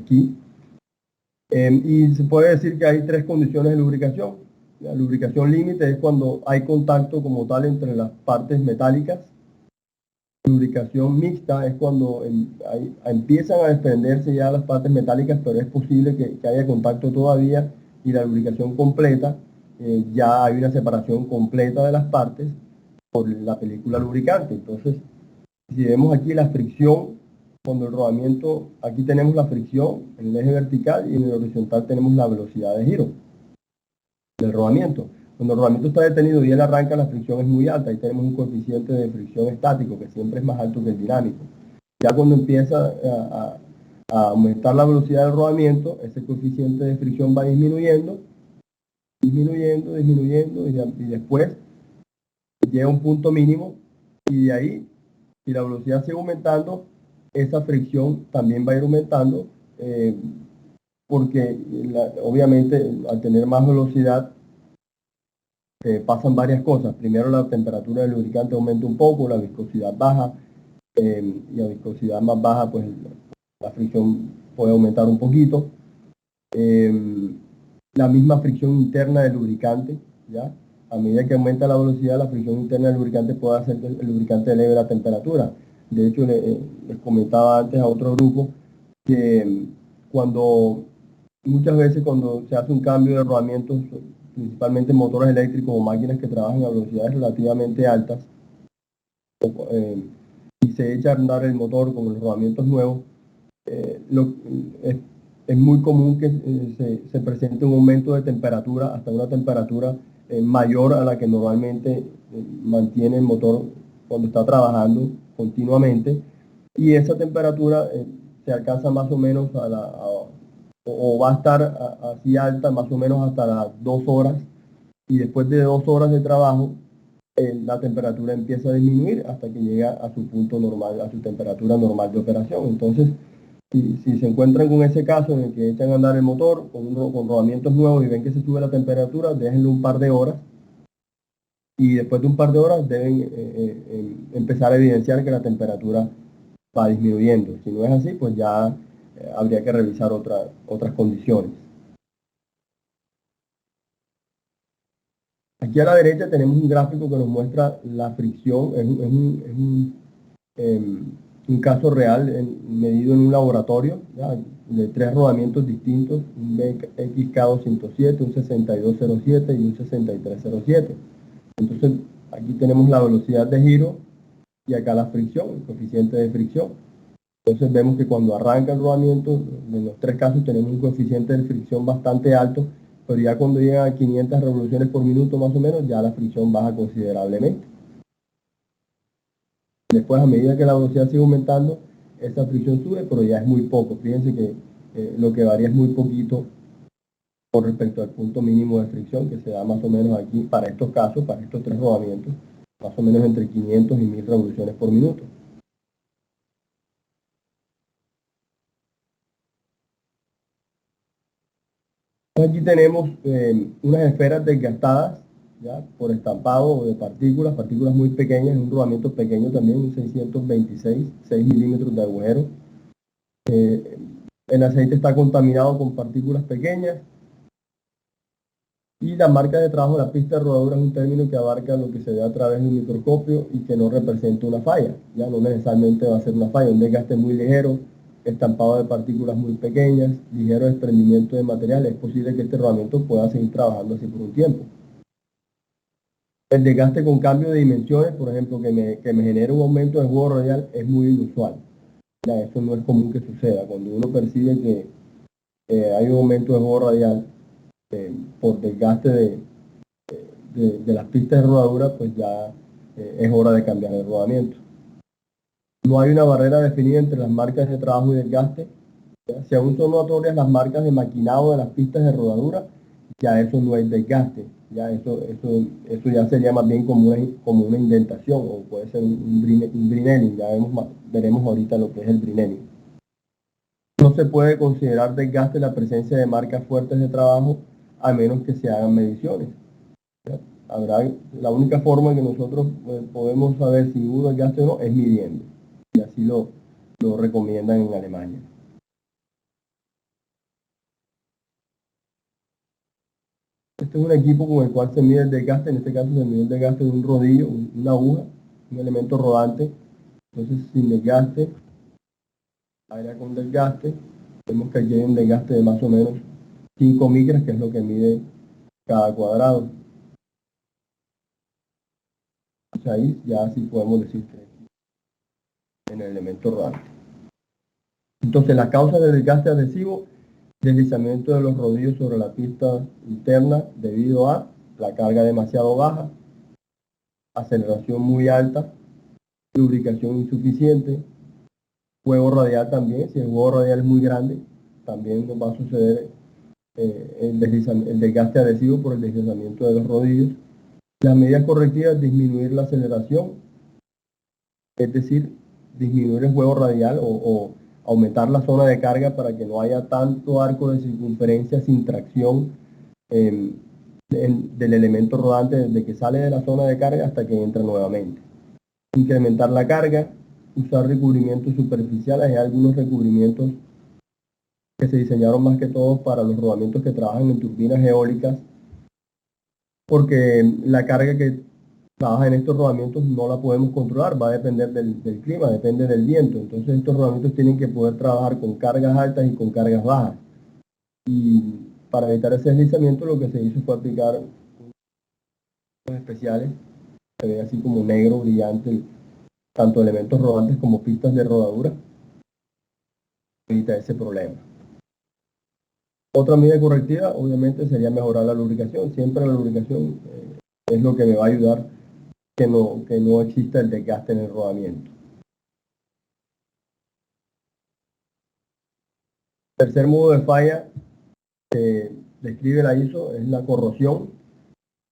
esquí. Y se puede decir que hay tres condiciones de lubricación. La lubricación límite es cuando hay contacto como tal entre las partes metálicas. Lubricación mixta es cuando empiezan a desprenderse ya las partes metálicas, pero es posible que haya contacto todavía. Y la lubricación completa, ya hay una separación completa de las partes por la película lubricante. Entonces, si vemos aquí la fricción, cuando el rodamiento, aquí tenemos la fricción en el eje vertical y en el horizontal tenemos la velocidad de giro del rodamiento. Cuando el rodamiento está detenido y él arranca, la fricción es muy alta. Ahí tenemos un coeficiente de fricción estático que siempre es más alto que el dinámico. Ya cuando empieza a aumentar la velocidad del rodamiento, ese coeficiente de fricción va disminuyendo, y después llega a un punto mínimo, y de ahí, si la velocidad sigue aumentando, esa fricción también va a ir aumentando, porque obviamente al tener más velocidad pasan varias cosas. Primero, la temperatura del lubricante aumenta un poco, la viscosidad baja, y a viscosidad más baja, pues la fricción puede aumentar un poquito. La misma fricción interna del lubricante, ¿ya? A medida que aumenta la velocidad, la fricción interna del lubricante puede hacer que el lubricante eleve la temperatura. De hecho, les comentaba antes a otro grupo que muchas veces cuando se hace un cambio de rodamientos, principalmente en motores eléctricos o máquinas que trabajan a velocidades relativamente altas, y se echa a andar el motor con los rodamientos nuevos, es muy común que se presente un aumento de temperatura hasta una temperatura mayor a la que normalmente mantiene el motor cuando está trabajando continuamente, y esa temperatura se alcanza más o menos o va a estar así alta más o menos hasta las 2 horas, y después de 2 horas de trabajo la temperatura empieza a disminuir hasta que llega a su punto normal, a su temperatura normal de operación. Entonces, si se encuentran con ese caso en el que echan a andar el motor con rodamientos nuevos y ven que se sube la temperatura, déjenlo un par de horas, y después de un par de horas deben empezar a evidenciar que la temperatura va disminuyendo. Si no es así, pues ya habría que revisar otras condiciones. Aquí a la derecha tenemos un gráfico que nos muestra la fricción. Es un caso real medido en un laboratorio, ¿ya? De 3 rodamientos distintos, un BXK207, un 6207 y un 6307. Entonces aquí tenemos la velocidad de giro y acá la fricción, el coeficiente de fricción. Entonces vemos que cuando arranca el rodamiento, en los 3 casos tenemos un coeficiente de fricción bastante alto, pero ya cuando llega a 500 revoluciones por minuto más o menos, ya la fricción baja considerablemente. Después, a medida que la velocidad sigue aumentando, esta fricción sube, pero ya es muy poco. Fíjense que lo que varía es muy poquito con respecto al punto mínimo de fricción, que se da más o menos aquí para estos casos, para estos 3 rodamientos, más o menos entre 500 y 1000 revoluciones por minuto. Aquí tenemos unas esferas desgastadas, ¿ya? Por estampado de partículas muy pequeñas, un rodamiento pequeño también, un 626, 6 milímetros de agujero. El aceite está contaminado con partículas pequeñas, y la marca de trabajo de la pista de rodadura es un término que abarca lo que se ve a través de un microscopio y que no representa una falla. Ya no necesariamente va a ser una falla, un desgaste muy ligero, estampado de partículas muy pequeñas, ligero desprendimiento de material. Es posible que este rodamiento pueda seguir trabajando así por un tiempo. El desgaste con cambio de dimensiones, por ejemplo, que me genere un aumento de juego radial, es muy inusual. Ya, eso no es común que suceda. Cuando uno percibe que hay un aumento de juego radial por desgaste de las pistas de rodadura, pues ya es hora de cambiar el rodamiento. No hay una barrera definida entre las marcas de trabajo y desgaste. ¿Ya? Si aún son notorias las marcas de maquinado de las pistas de rodadura, ya eso no es desgaste. Ya eso ya sería más bien como una indentación, o puede ser un brinelling. Ya veremos ahorita lo que es el brinelling. No se puede considerar desgaste la presencia de marcas fuertes de trabajo a menos que se hagan mediciones. La única forma que nosotros podemos saber si hubo desgaste o no es midiendo, y así lo recomiendan en Alemania. Este es un equipo con el cual se mide el desgaste, en este caso se mide el desgaste de un rodillo, una aguja, un elemento rodante. Entonces, sin desgaste, área con desgaste, vemos que aquí hay un desgaste de más o menos 5 micras, que es lo que mide cada cuadrado. Entonces ahí ya sí podemos decir que en el elemento rodante. Entonces, las causas del desgaste adhesivo: deslizamiento de los rodillos sobre la pista interna debido a la carga demasiado baja, aceleración muy alta, lubricación insuficiente, juego radial también. Si el juego radial es muy grande, también nos va a suceder el desgaste adhesivo por el deslizamiento de los rodillos. Las medidas correctivas: disminuir la aceleración, es decir, disminuir el juego radial o aumentar la zona de carga para que no haya tanto arco de circunferencia sin tracción del elemento rodante desde que sale de la zona de carga hasta que entra nuevamente. Incrementar la carga, usar recubrimientos superficiales. Hay algunos recubrimientos que se diseñaron más que todo para los rodamientos que trabajan en turbinas eólicas, porque la carga que trabaja en estos rodamientos no la podemos controlar, va a depender del clima, depende del viento. Entonces estos rodamientos tienen que poder trabajar con cargas altas y con cargas bajas. Y para evitar ese deslizamiento, lo que se hizo fue aplicar unos especiales, se ve así como negro, brillante, tanto elementos rodantes como pistas de rodadura, evita ese problema. Otra medida correctiva, obviamente, sería mejorar la lubricación. Siempre la lubricación es lo que me va a ayudar que no exista el desgaste en el rodamiento. Tercer modo de falla que describe la ISO es la corrosión.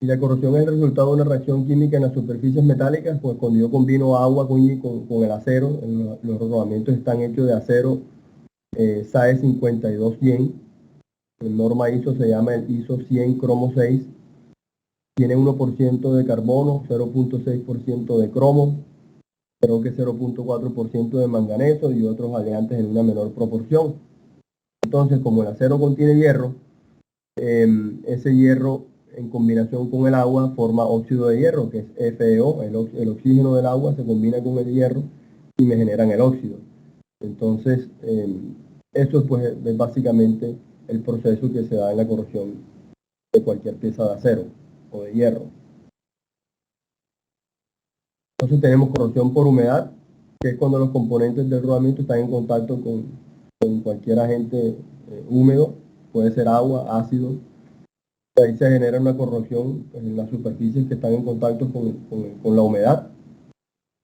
Y la corrosión es el resultado de una reacción química en las superficies metálicas, pues cuando yo combino agua con el acero, los rodamientos están hechos de acero SAE 52-100. El norma ISO se llama el ISO 100 cromo 6. Tiene 1% de carbono, 0.6% de cromo, creo que 0.4% de manganeso y otros aleantes en una menor proporción. Entonces, como el acero contiene hierro, ese hierro en combinación con el agua forma óxido de hierro, que es FeO. El oxígeno del agua se combina con el hierro y me generan el óxido. Entonces, eso pues, es básicamente el proceso que se da en la corrosión de cualquier pieza de acero o de hierro. Entonces tenemos corrosión por humedad, que es cuando los componentes del rodamiento están en contacto con cualquier agente húmedo, puede ser agua, ácido. Ahí se genera una corrosión en las superficies que están en contacto con la humedad.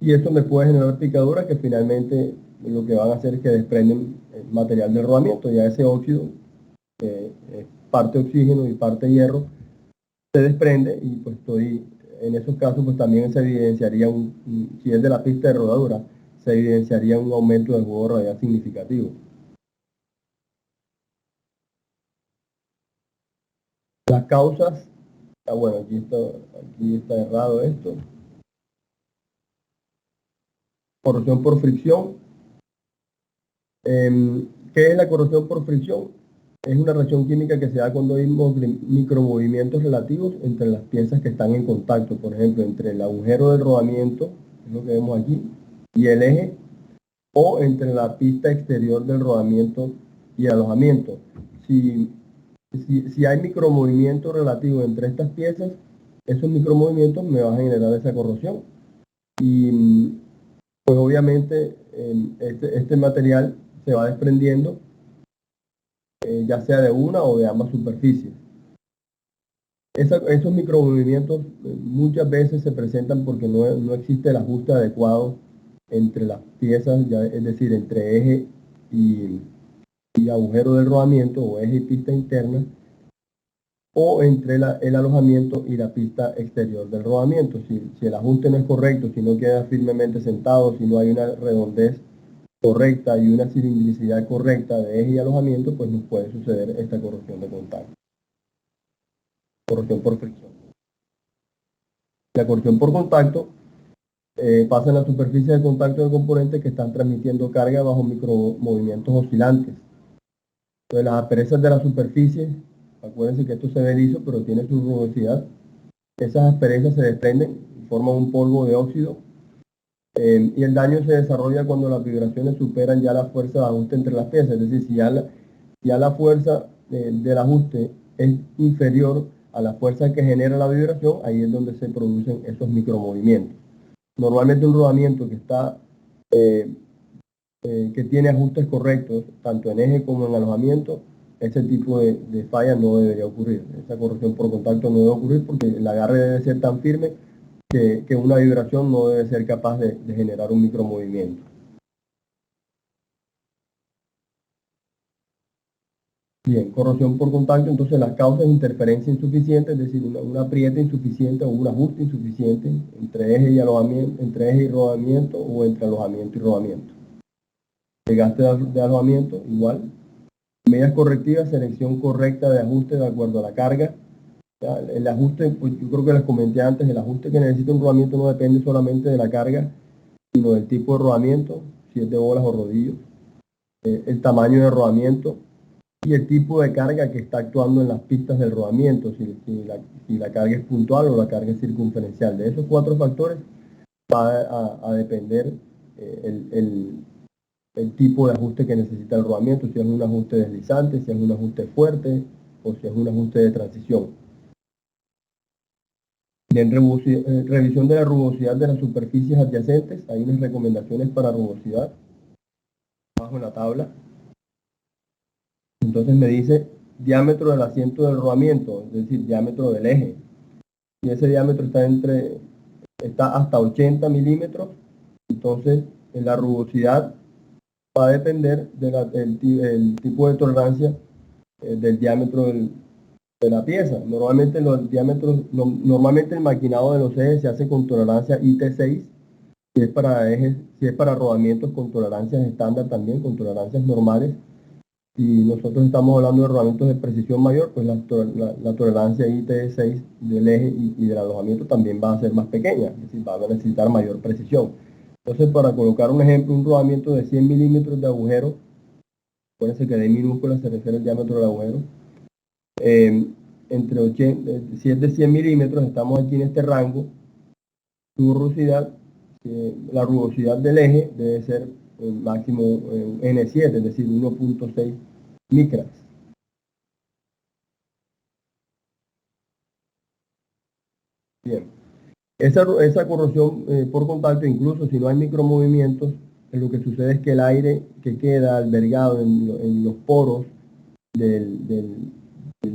Y esto me puede generar picaduras que finalmente lo que van a hacer es que desprenden el material del rodamiento. Ya ese óxido, parte oxígeno y parte hierro, se desprende y pues en esos casos pues también se evidenciaría, si es de la pista de rodadura, se evidenciaría un aumento del juego radial significativo. Las causas, bueno, aquí está errado esto. Corrosión por fricción. ¿Qué es la corrosión por fricción? Es una reacción química que se da cuando hay micromovimientos relativos entre las piezas que están en contacto. Por ejemplo, entre el agujero del rodamiento, es lo que vemos aquí, y el eje, o entre la pista exterior del rodamiento y el alojamiento. Si hay micromovimientos relativos entre estas piezas, esos micromovimientos me van a generar esa corrosión. Y pues obviamente este material se va desprendiendo, ya sea de una o de ambas superficies. Esos micromovimientos muchas veces se presentan porque no existe el ajuste adecuado entre las piezas, es decir, entre eje y agujero del rodamiento o eje y pista interna, o entre el alojamiento y la pista exterior del rodamiento. Si el ajuste no es correcto, si no queda firmemente sentado, si no hay una redondez correcta y una cilindricidad correcta de eje y alojamiento, pues nos puede suceder esta corrosión de contacto. Corrosión por fricción. La corrosión por contacto pasa en la superficie de contacto de componentes que están transmitiendo carga bajo micromovimientos oscilantes. Entonces, las asperezas de la superficie Acuérdense que esto se ve liso, pero tiene su rugosidad. Esas asperezas se desprenden y forman un polvo de óxido. Y el daño se desarrolla cuando las vibraciones superan ya la fuerza de ajuste entre las piezas. Es decir, si ya la fuerza del ajuste es inferior a la fuerza que genera la vibración, ahí es donde se producen esos micromovimientos. Normalmente un rodamiento que está que tiene ajustes correctos, tanto en eje como en alojamiento, ese tipo de falla no debería ocurrir. Esa corrosión por contacto no debe ocurrir porque el agarre debe ser tan firme que una vibración no debe ser capaz de generar un micromovimiento. Bien, corrosión por contacto, entonces las causas de interferencia insuficiente, es decir, una apriete insuficiente o un ajuste insuficiente entre eje y alojamiento, entre eje y rodamiento o entre alojamiento y rodamiento. Desgaste de alojamiento, igual. Medidas correctivas, selección correcta de ajuste de acuerdo a la carga. ¿Ya? El ajuste, pues yo creo que les comenté antes, el ajuste que necesita un rodamiento no depende solamente de la carga, sino del tipo de rodamiento, si es de bolas o rodillos, el tamaño de rodamiento y el tipo de carga que está actuando en las pistas del rodamiento, si la carga es puntual o la carga es circunferencial. De esos 4 factores va a depender el tipo de ajuste que necesita el rodamiento, si es un ajuste deslizante, si es un ajuste fuerte o si es un ajuste de transición. En revisión de la rugosidad de las superficies adyacentes, hay unas recomendaciones para rugosidad, abajo en la tabla. Entonces me dice diámetro del asiento del rodamiento, es decir, diámetro del eje. Y ese diámetro está hasta 80 milímetros, entonces en la rugosidad va a depender del tipo de tolerancia del diámetro de la pieza. Normalmente los diámetros, normalmente el maquinado de los ejes se hace con tolerancia IT6, si es para ejes, si es para rodamientos con tolerancias estándar también, con tolerancias normales. Si nosotros estamos hablando de rodamientos de precisión mayor, pues la tolerancia IT6 del eje y del alojamiento también va a ser más pequeña, es decir, va a necesitar mayor precisión. Entonces, para colocar un ejemplo, un rodamiento de 100 milímetros de agujero, acuérdense que de minúscula se refiere al diámetro del agujero, entre 80, si es de 100 milímetros, estamos aquí en este rango, su rugosidad, la rugosidad del eje debe ser máximo N7, es decir, 1.6 micras. Bien, esa corrosión por contacto, incluso si no hay micromovimientos, lo que sucede es que el aire que queda albergado en los poros del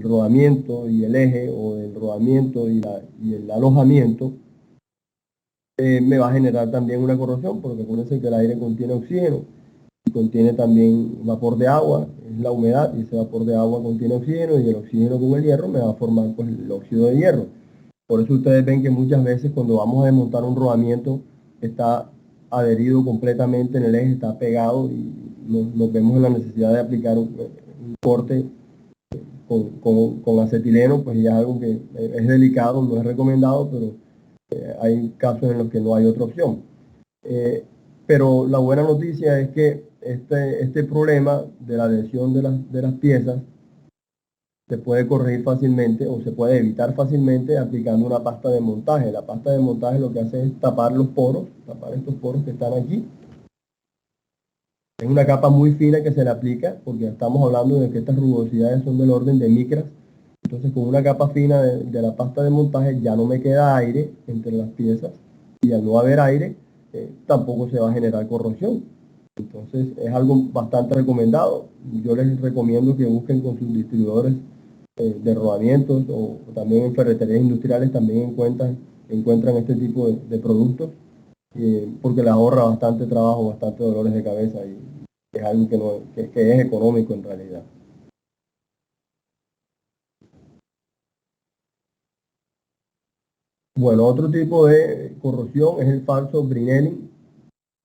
rodamiento y el eje, o del rodamiento y el alojamiento, me va a generar también una corrosión, porque acuérdense que el aire contiene oxígeno y contiene también vapor de agua, es la humedad, y ese vapor de agua contiene oxígeno, y el oxígeno con el hierro me va a formar pues, el óxido de hierro. Por eso ustedes ven que muchas veces cuando vamos a desmontar un rodamiento está adherido completamente en el eje, está pegado, y nos vemos en la necesidad de aplicar un corte con acetileno, pues ya es algo que es delicado, no es recomendado, pero hay casos en los que no hay otra opción. Pero la buena noticia es que este problema de la adhesión de las piezas se puede corregir fácilmente o se puede evitar fácilmente aplicando una pasta de montaje. La pasta de montaje lo que hace es tapar los poros, tapar estos poros que están aquí. Es una capa muy fina que se le aplica porque estamos hablando de que estas rugosidades son del orden de micras. Entonces con una capa fina de la pasta de montaje ya no me queda aire entre las piezas, y al no haber aire tampoco se va a generar corrosión. Entonces es algo bastante recomendado. Yo les recomiendo que busquen con sus distribuidores de rodamientos, o también en ferreterías industriales también encuentran este tipo de productos, porque les ahorra bastante trabajo, bastante dolores de cabeza, y es algo que es económico en realidad. Bueno, otro tipo de corrosión es el falso Brinelli.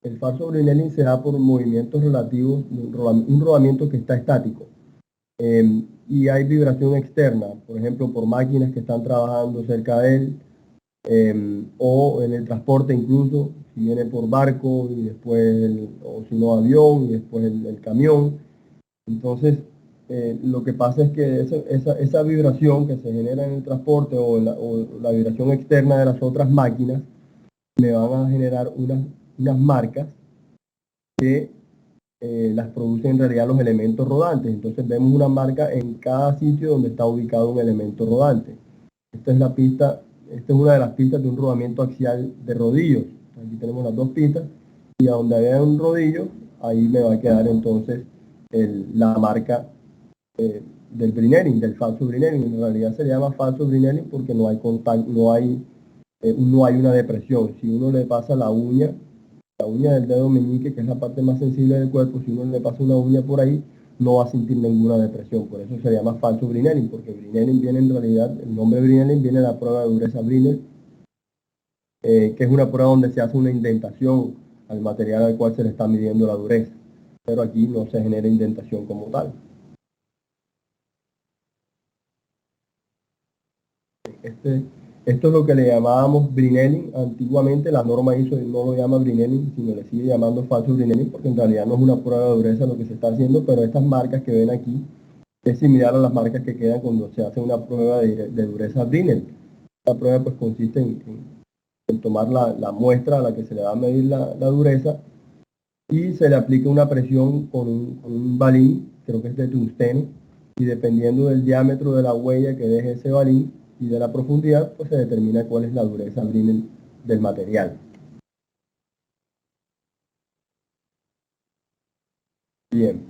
El falso Brinelli se da por movimientos relativos, un rodamiento que está estático. Y hay vibración externa, por ejemplo, por máquinas que están trabajando cerca de él, o en el transporte incluso, si viene por barco y después, o si no avión y después el camión. Entonces, lo que pasa es que esa vibración que se genera en el transporte o la vibración externa de las otras máquinas me van a generar unas marcas que las producen en realidad los elementos rodantes. Entonces vemos una marca en cada sitio donde está ubicado un elemento rodante. Esta es la pista, esta es una de las pistas de un rodamiento axial de rodillos. Aquí tenemos las dos pistas y a donde haya un rodillo, ahí me va a quedar entonces la marca del Brinelling, del falso Brinelling. En realidad se llama falso Brinelling porque no hay contacto, no hay una depresión. Si uno le pasa la uña del dedo meñique, que es la parte más sensible del cuerpo, si uno le pasa una uña por ahí, no va a sentir ninguna depresión. Por eso se llama falso Brinelling, porque Brinelling viene en realidad, el nombre Brinelling viene de la prueba de dureza Brinell, que es una prueba donde se hace una indentación al material al cual se le está midiendo la dureza. Pero aquí no se genera indentación como tal. Esto es lo que le llamábamos Brinelling. Antiguamente la norma ISO no lo llama Brinelling, sino le sigue llamando falso Brinelling, porque en realidad no es una prueba de dureza lo que se está haciendo, pero estas marcas que ven aquí es similar a las marcas que quedan cuando se hace una prueba de dureza Brinell. La prueba pues consiste en tomar la muestra a la que se le va a medir la dureza y se le aplica una presión con un balín, creo que es de tungsteno, y dependiendo del diámetro de la huella que deje ese balín y de la profundidad, pues se determina cuál es la dureza del material. Bien,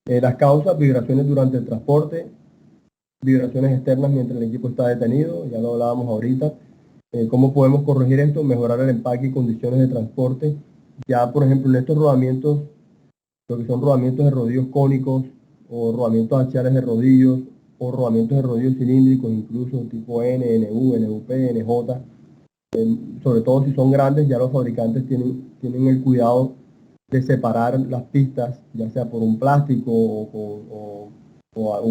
las causas: vibraciones durante el transporte, vibraciones externas mientras el equipo está detenido, ya lo hablábamos ahorita. ¿Cómo podemos corregir esto? Mejorar el empaque y condiciones de transporte. Ya, por ejemplo, en estos rodamientos, lo que son rodamientos de rodillos cónicos o rodamientos axiales de rodillos o rodamientos de rodillos cilíndricos, incluso tipo N, NU, NUP, NJ. Sobre todo si son grandes, ya los fabricantes tienen el cuidado de separar las pistas, ya sea por un plástico o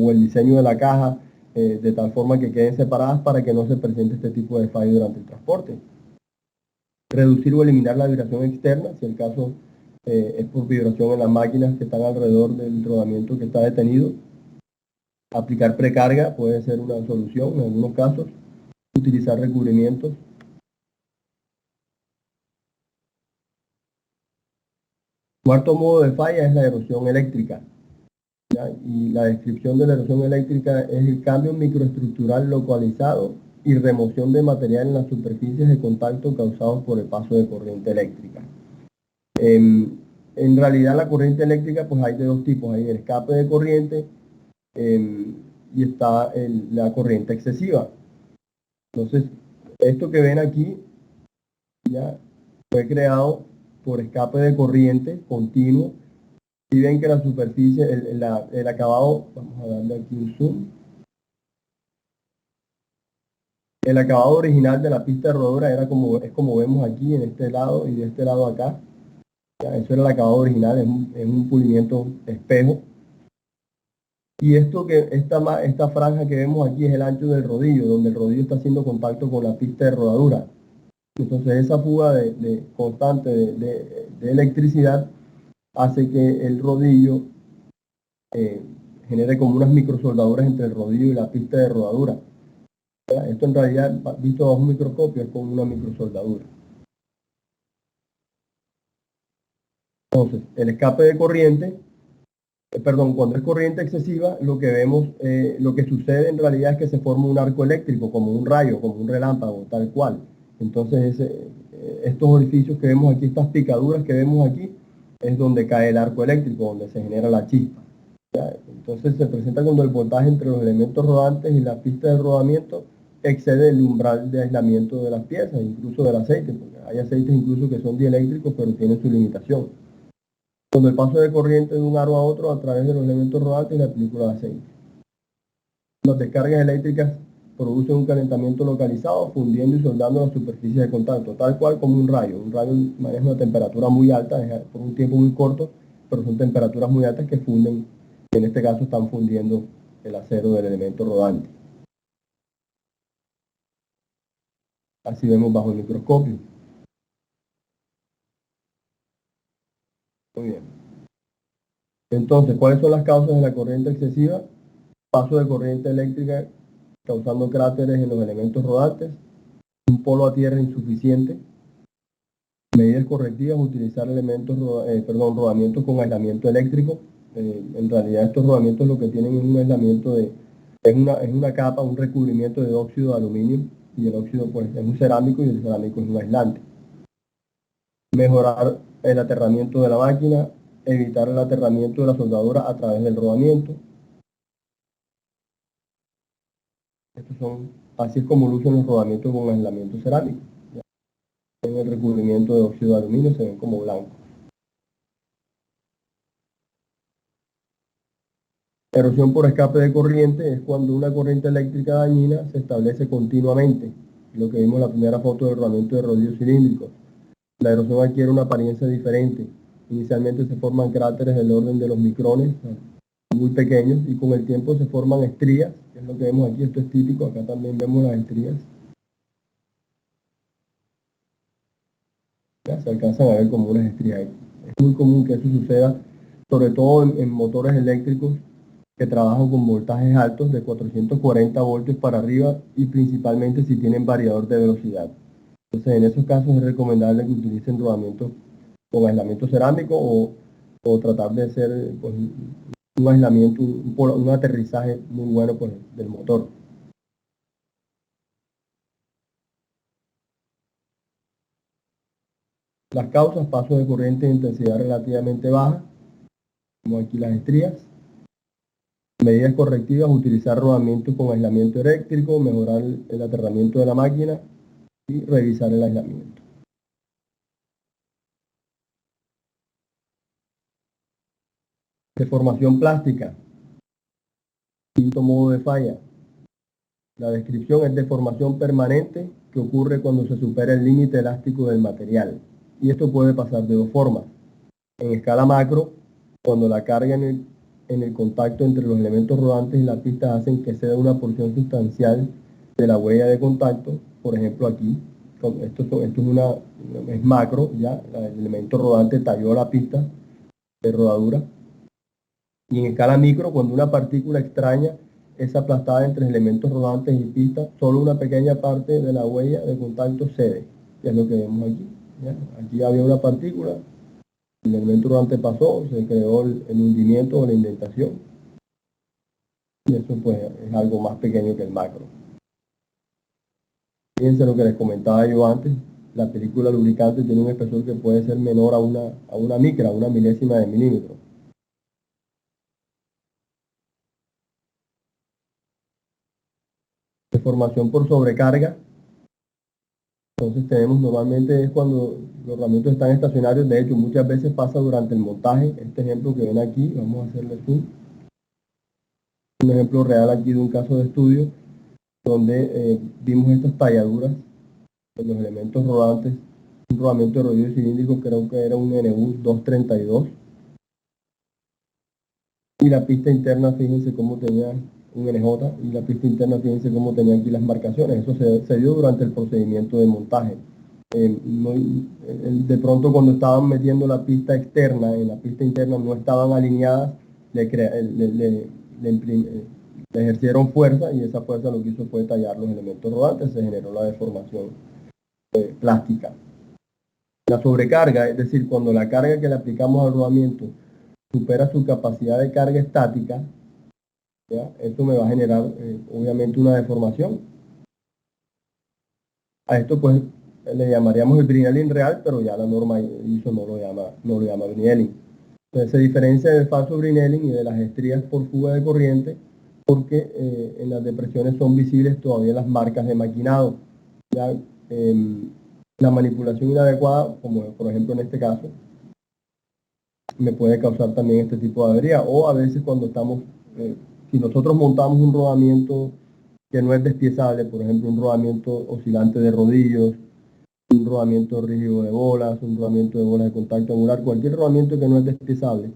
el diseño de la caja, de tal forma que queden separadas para que no se presente este tipo de fallo durante el transporte. Reducir o eliminar la vibración externa, si el caso es por vibración en las máquinas que están alrededor del rodamiento que está detenido. Aplicar precarga puede ser una solución en algunos casos. Utilizar recubrimientos. Cuarto modo de falla es la erosión eléctrica. ¿Ya? Y la descripción de la erosión eléctrica es el cambio microestructural localizado y remoción de material en las superficies de contacto causados por el paso de corriente eléctrica. En realidad la corriente eléctrica pues hay de dos tipos, hay el escape de corriente y está la corriente excesiva. Entonces, esto que ven aquí ya fue creado por escape de corriente continuo. Si ven que la superficie, el acabado, vamos a darle aquí un zoom, el acabado original de la pista de rodadura es como vemos aquí en este lado y de este lado acá. Ya, eso era el acabado original, es un pulimiento espejo. Y esta franja que vemos aquí es el ancho del rodillo, donde el rodillo está haciendo contacto con la pista de rodadura. Entonces esa fuga constante de electricidad hace que el rodillo genere como unas microsoldaduras entre el rodillo y la pista de rodadura. ¿Ya? Esto en realidad, visto bajo un microscopio, es como una microsoldadura. Entonces, el escape de corriente, perdón, cuando es corriente excesiva, lo que vemos, lo que sucede en realidad es que se forma un arco eléctrico, como un rayo, como un relámpago, tal cual. Entonces, estos orificios que vemos aquí, estas picaduras que vemos aquí, es donde cae el arco eléctrico, donde se genera la chispa. ¿Ya? Entonces, se presenta cuando el voltaje entre los elementos rodantes y la pista de rodamiento excede el umbral de aislamiento de las piezas, incluso del aceite, porque hay aceites incluso que son dieléctricos, pero tienen su limitación. Cuando el paso de corriente de un aro a otro a través de los elementos rodantes y la película de aceite. Las descargas eléctricas producen un calentamiento localizado, fundiendo y soldando las superficies de contacto, tal cual como un rayo. Un rayo maneja una temperatura muy alta, por un tiempo muy corto, pero son temperaturas muy altas que funden, en este caso están fundiendo el acero del elemento rodante. Así vemos bajo el microscopio. Muy bien. Entonces, ¿cuáles son las causas de la corriente excesiva? Paso de corriente eléctrica causando cráteres en los elementos rodantes, un polo a tierra insuficiente, medidas correctivas, utilizar rodamientos con aislamiento eléctrico. En realidad estos rodamientos lo que tienen es un aislamiento es una capa, un recubrimiento de óxido de aluminio, y el óxido pues es un cerámico y el cerámico es un aislante. Mejorar el aterramiento de la máquina, evitar el aterramiento de la soldadura a través del rodamiento. Así es como lucen los rodamientos con aislamiento cerámico. En el recubrimiento de óxido de aluminio se ven como blancos. Erosión por escape de corriente es cuando una corriente eléctrica dañina se establece continuamente. Lo que vimos en la primera foto del rodamiento de rodillos cilíndricos. La erosión adquiere una apariencia diferente. Inicialmente se forman cráteres del orden de los micrones, muy pequeños, y con el tiempo se forman estrías, que es lo que vemos aquí. Esto es típico, acá también vemos las estrías. Ya se alcanzan a ver como unas estrías. Es muy común que eso suceda, sobre todo en motores eléctricos que trabajan con voltajes altos de 440 voltios para arriba, y principalmente si tienen variador de velocidad. Entonces, en esos casos es recomendable que utilicen rodamientos con aislamiento cerámico o tratar de hacer pues, un aislamiento, un aterrizaje muy bueno pues, del motor. Las causas: paso de corriente de intensidad relativamente baja, como aquí las estrías. Medidas correctivas: utilizar rodamientos con aislamiento eléctrico, mejorar el aterramiento de la máquina y revisar el aislamiento. Deformación plástica, quinto modo de falla. La descripción es deformación permanente que ocurre cuando se supera el límite elástico del material. Y esto puede pasar de dos formas. En escala macro, cuando la carga en el contacto entre los elementos rodantes y la pista hacen que ceda una porción sustancial de la huella de contacto. Por ejemplo, aquí, esto es macro, ya el elemento rodante talló la pista de rodadura. Y en escala micro, cuando una partícula extraña es aplastada entre elementos rodantes y pistas, solo una pequeña parte de la huella de contacto cede, que es lo que vemos aquí. ¿Ya? Aquí había una partícula, el elemento rodante pasó, se creó el hundimiento o la indentación, y eso pues es algo más pequeño que el macro. Fíjense lo que les comentaba yo antes: la película lubricante tiene un espesor que puede ser menor a una micra, a una milésima de milímetro. Deformación por sobrecarga. Entonces tenemos, normalmente es cuando los rodamientos están estacionarios. De hecho, muchas veces pasa durante el montaje. Este ejemplo que ven aquí, vamos a hacerle zoom. Un ejemplo real aquí de un caso de estudio donde vimos estas talladuras en los elementos rodantes. Un rodamiento de rodillo cilíndrico, creo que era un NU 232. Y la pista interna, fíjense cómo tenía un NJ, y la pista interna, fíjense cómo tenía aquí las marcaciones. Eso se dio durante el procedimiento de montaje. De pronto, cuando estaban metiendo la pista externa, en la pista interna no estaban alineadas, le ejercieron fuerza, y esa fuerza lo que hizo fue tallar los elementos rodantes. Se generó la deformación plástica. La sobrecarga, es decir, cuando la carga que le aplicamos al rodamiento supera su capacidad de carga estática, ¿ya? Esto me va a generar obviamente una deformación. A esto pues le llamaríamos el Brinelling real, pero ya la norma ISO no lo llama Brinelling. Entonces se diferencia del falso Brinelling y de las estrías por fuga de corriente, porque en las depresiones son visibles todavía las marcas de maquinado. Ya, la manipulación inadecuada, como por ejemplo en este caso, me puede causar también este tipo de avería. O a veces cuando estamos, si nosotros montamos un rodamiento que no es despiezable, por ejemplo un rodamiento oscilante de rodillos, un rodamiento rígido de bolas, un rodamiento de bolas de contacto angular, cualquier rodamiento que no es despiezable,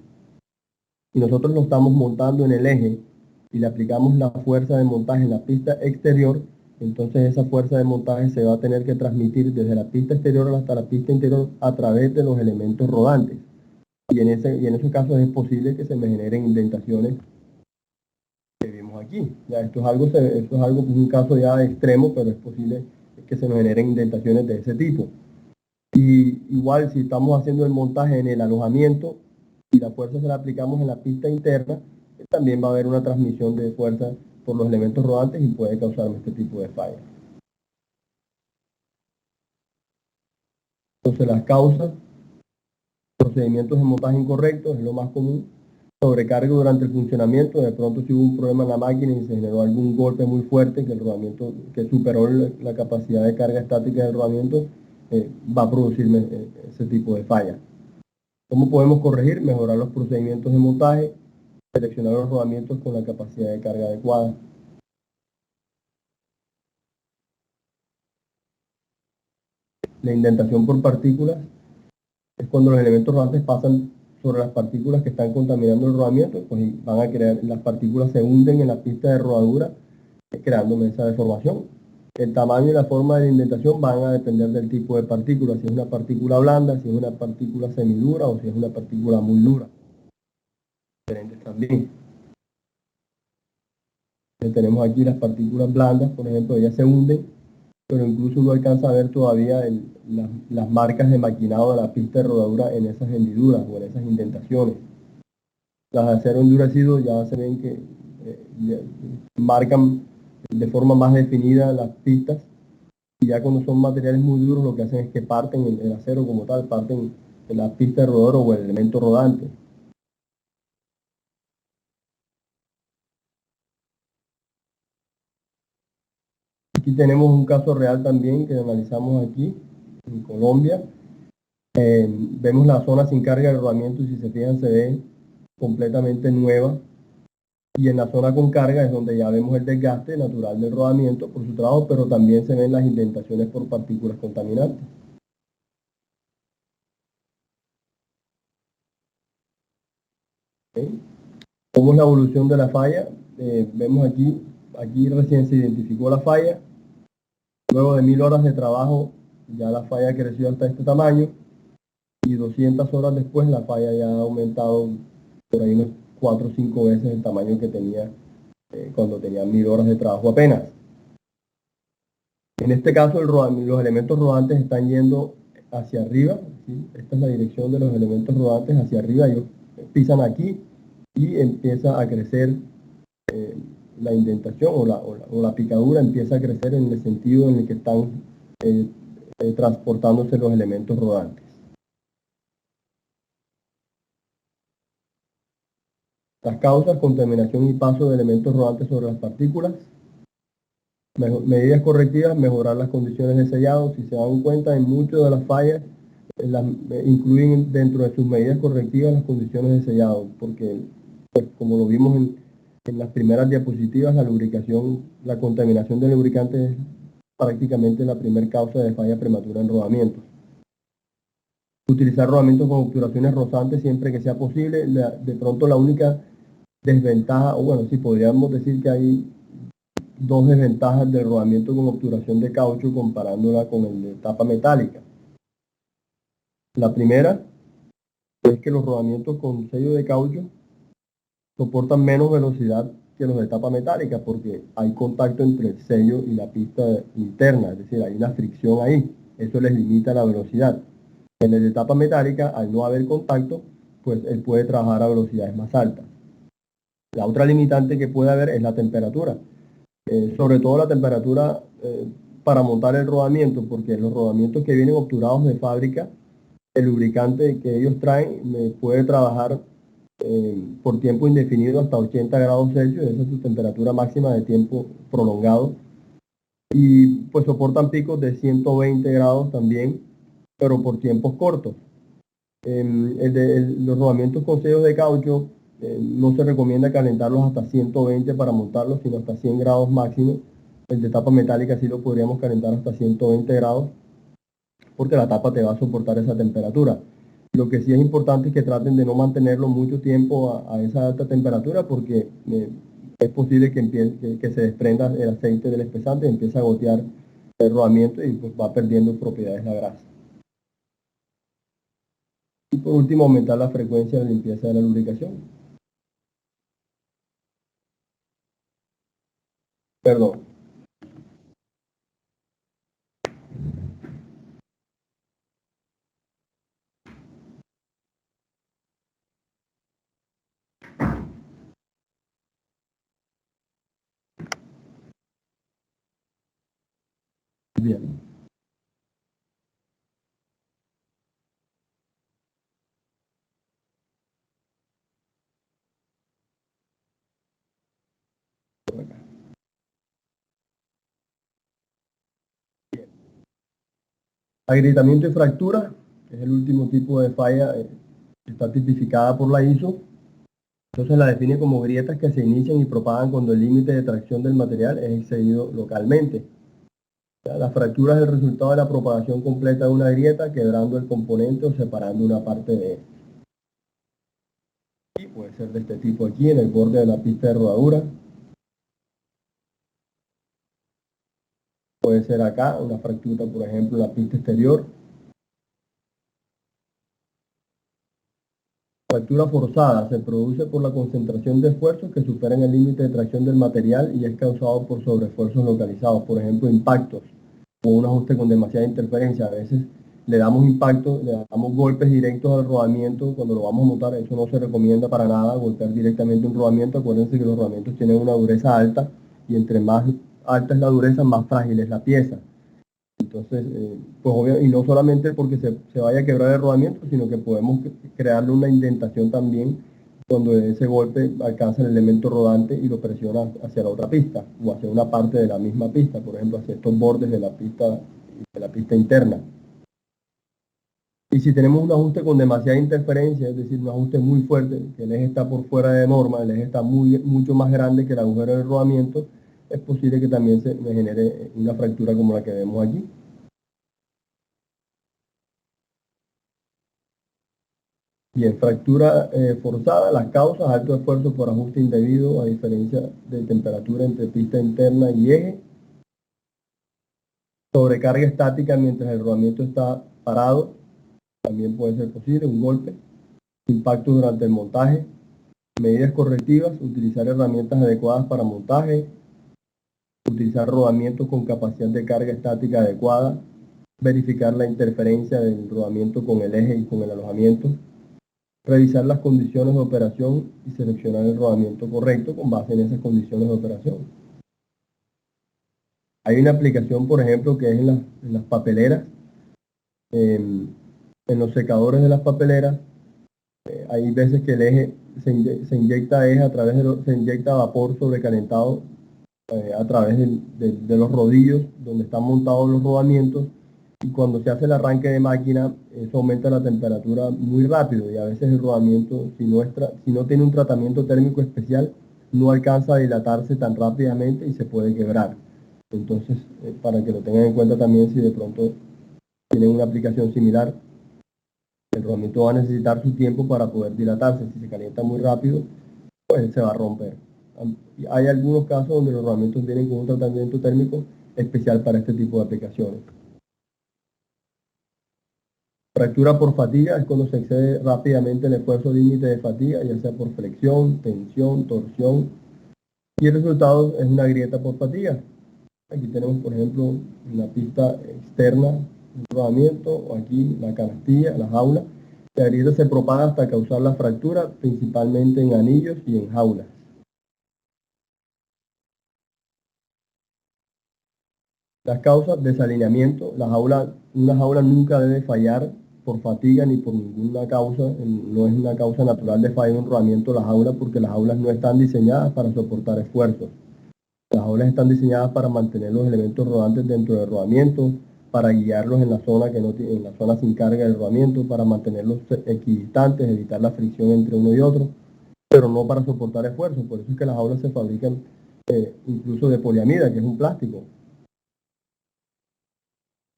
y nosotros lo estamos montando en el eje y le aplicamos la fuerza de montaje en la pista exterior, entonces esa fuerza de montaje se va a tener que transmitir desde la pista exterior hasta la pista interior a través de los elementos rodantes. Y en esos casos es posible que se me generen indentaciones que vimos aquí. Ya, esto es algo, pues, un caso ya extremo, pero es posible que se nos generen indentaciones de ese tipo. Y igual si estamos haciendo el montaje en el alojamiento y la fuerza se la aplicamos en la pista interna, también va a haber una transmisión de fuerza por los elementos rodantes y puede causarme este tipo de falla. Entonces las causas, procedimientos de montaje incorrectos es lo más común. Sobrecarga durante el funcionamiento, de pronto si hubo un problema en la máquina y se generó algún golpe muy fuerte que el rodamiento, que superó la capacidad de carga estática del rodamiento, va a producirme ese tipo de falla. ¿Cómo podemos corregir? Mejorar los procedimientos de montaje, seleccionar los rodamientos con la capacidad de carga adecuada. La indentación por partículas es cuando los elementos rodantes pasan sobre las partículas que están contaminando el rodamiento, pues van a crear, las partículas se hunden en la pista de rodadura, creando esa deformación. El tamaño y la forma de la indentación van a depender del tipo de partícula, si es una partícula blanda, si es una partícula semidura o si es una partícula muy dura. Diferentes también. Tenemos aquí las partículas blandas, por ejemplo, ellas se hunden, pero incluso uno alcanza a ver todavía las marcas de maquinado de la pista de rodadura en esas hendiduras o en esas indentaciones. Las de acero endurecido ya se ven que marcan de forma más definida las pistas, y ya cuando son materiales muy duros lo que hacen es que parten el acero como tal, parten la pista de rodadura o el elemento rodante. Aquí tenemos un caso real también que analizamos aquí en Colombia. Vemos la zona sin carga del rodamiento y si se fijan se ve completamente nueva, y en la zona con carga es donde ya vemos el desgaste natural del rodamiento por su trabajo, pero también se ven las indentaciones por partículas contaminantes. ¿Okay? ¿Cómo es la evolución de la falla? Vemos aquí recién se identificó la falla, luego de 1000 horas de trabajo ya la falla creció hasta este tamaño, y 200 horas después la falla ya ha aumentado por ahí unos 4 o 5 veces el tamaño que tenía cuando tenía 1000 horas de trabajo apenas. En este caso los elementos rodantes están yendo hacia arriba, ¿sí? Esta es la dirección de los elementos rodantes hacia arriba, ellos pisan aquí y empieza a crecer la indentación o la picadura empieza a crecer en el sentido en el que están transportándose los elementos rodantes. Las causas: contaminación y paso de elementos rodantes sobre las partículas. Medidas correctivas: mejorar las condiciones de sellado. Si se dan cuenta, en muchas de las fallas incluyen dentro de sus medidas correctivas las condiciones de sellado, porque pues, como lo vimos en las primeras diapositivas, la lubricación, la contaminación de lubricante es prácticamente la primera causa de falla prematura en rodamientos. Utilizar rodamientos con obturaciones rozantes siempre que sea posible. De pronto la única desventaja, o bueno, sí podríamos decir que hay dos desventajas del rodamiento con obturación de caucho comparándola con el de tapa metálica. La primera es que los rodamientos con sello de caucho soportan menos velocidad que los de tapa metálica porque hay contacto entre el sello y la pista interna, es decir, hay una fricción ahí, eso les limita la velocidad. En el de tapa metálica, al no haber contacto, pues él puede trabajar a velocidades más altas. La otra limitante que puede haber es la temperatura, sobre todo la temperatura para montar el rodamiento, porque los rodamientos que vienen obturados de fábrica, el lubricante que ellos traen puede trabajar por tiempo indefinido hasta 80 grados Celsius, esa es su temperatura máxima de tiempo prolongado, y pues soportan picos de 120 grados también, pero por tiempos cortos. Los rodamientos con sellos de caucho no se recomienda calentarlos hasta 120 para montarlos, sino hasta 100 grados máximo. El de tapa metálica sí lo podríamos calentar hasta 120 grados, porque la tapa te va a soportar esa temperatura. Lo que sí es importante es que traten de no mantenerlo mucho tiempo a esa alta temperatura, porque es posible que se desprenda el aceite del espesante y empiece a gotear el rodamiento y pues va perdiendo propiedades la grasa. Y por último, aumentar la frecuencia de limpieza de la lubricación. Perdón. Bien. Agrietamiento y fractura, que es el último tipo de falla que está tipificada por la ISO. Entonces la define como grietas que se inician y propagan cuando el límite de tracción del material es excedido localmente. La fractura es el resultado de la propagación completa de una grieta, quebrando el componente o separando una parte de él. Y puede ser de este tipo aquí, en el borde de la pista de rodadura. Puede ser acá, una fractura, por ejemplo, en la pista exterior. Fractura forzada se produce por la concentración de esfuerzos que superan el límite de tracción del material y es causado por sobreesfuerzos localizados, por ejemplo, impactos o un ajuste con demasiada interferencia. A veces le damos impacto, le damos golpes directos al rodamiento cuando lo vamos a montar. Eso no se recomienda para nada, golpear directamente un rodamiento. Acuérdense que los rodamientos tienen una dureza alta y entre más alta es la dureza, más frágil es la pieza. Entonces, pues obvio, y no solamente porque se vaya a quebrar el rodamiento, sino que podemos crearle una indentación también cuando ese golpe alcanza el elemento rodante y lo presiona hacia la otra pista o hacia una parte de la misma pista, por ejemplo, hacia estos bordes de la pista interna. Y si tenemos un ajuste con demasiada interferencia, es decir, un ajuste muy fuerte, que el eje está por fuera de norma, el eje está mucho más grande que el agujero del rodamiento, es posible que también se me genere una fractura como la que vemos aquí. Bien, fractura forzada, las causas, alto esfuerzo por ajuste indebido a diferencia de temperatura entre pista interna y eje. Sobrecarga estática mientras el rodamiento está parado, también puede ser posible, un golpe. Impacto durante el montaje. Medidas correctivas, utilizar herramientas adecuadas para montaje. Utilizar rodamientos con capacidad de carga estática adecuada. Verificar la interferencia del rodamiento con el eje y con el alojamiento. Revisar las condiciones de operación y seleccionar el rodamiento correcto con base en esas condiciones de operación. Hay una aplicación, por ejemplo, que es en las papeleras, en los secadores de las papeleras. Hay veces que el eje se inyecta eje a través se inyecta vapor sobrecalentado a través de los rodillos donde están montados los rodamientos. Y cuando se hace el arranque de máquina, eso aumenta la temperatura muy rápido y a veces el rodamiento, si no tiene un tratamiento térmico especial, no alcanza a dilatarse tan rápidamente y se puede quebrar. Entonces, para que lo tengan en cuenta también si de pronto tienen una aplicación similar, el rodamiento va a necesitar su tiempo para poder dilatarse. Si se calienta muy rápido, pues se va a romper. Hay algunos casos donde los rodamientos vienen con un tratamiento térmico especial para este tipo de aplicaciones. Fractura por fatiga es cuando se excede rápidamente el esfuerzo límite de fatiga, ya sea por flexión, tensión, torsión, y el resultado es una grieta por fatiga. Aquí tenemos, por ejemplo, una pista externa, un rodamiento, o aquí la canastilla, la jaula. La grieta se propaga hasta causar la fractura, principalmente en anillos y en jaulas. Las causas, desalineamiento. Una jaula nunca debe fallar por fatiga ni por ninguna causa. No es una causa natural de falla de un rodamiento la jaula porque las jaulas no están diseñadas para soportar esfuerzos. Las jaulas están diseñadas para mantener los elementos rodantes dentro del rodamiento, para guiarlos en la zona en la zona sin carga del rodamiento, para mantenerlos equidistantes, evitar la fricción entre uno y otro, pero no para soportar esfuerzos. Por eso es que las jaulas se fabrican incluso de poliamida, que es un plástico.